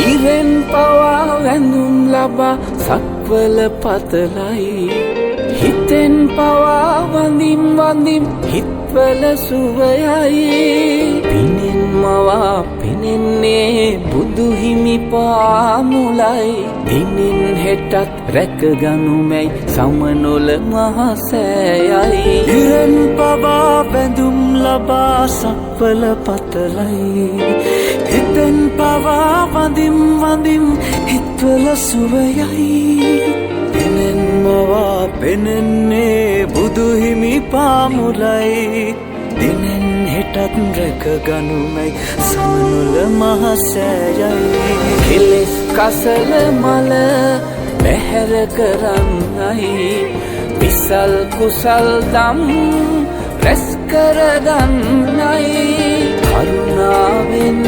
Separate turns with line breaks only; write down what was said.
ඉරෙන් පවා වැඳුම් ලබා සක්වල පතලයි හිතෙන් පවා වඳිම් වඳිම් හිත්වල සුවයයි පිනෙන් මවා පෙනෙන්නේ බුදු හිමි පාමුලයි දිනෙන් හෙටත් රැකගනුමැයි සමනොල මහසෑයයි ඉරෙන් පවා වැඳුම් ලබා සක්වල පතලයි හිතෙන් පවා වඳිම් වඳිම් හිත්වල සුවයයි පිනෙන් මවා පෙනෙන්නේ බුදු හිමි පාමුලයි දිනෙන් හෙටත් රැකගනුමැයි සමනොල මහසෑයයි කෙලෙස් කසල මල පැහැර කරන්නයි විසල් කුසල් දම් රැස් කරගන්නයි කරුණාවෙන්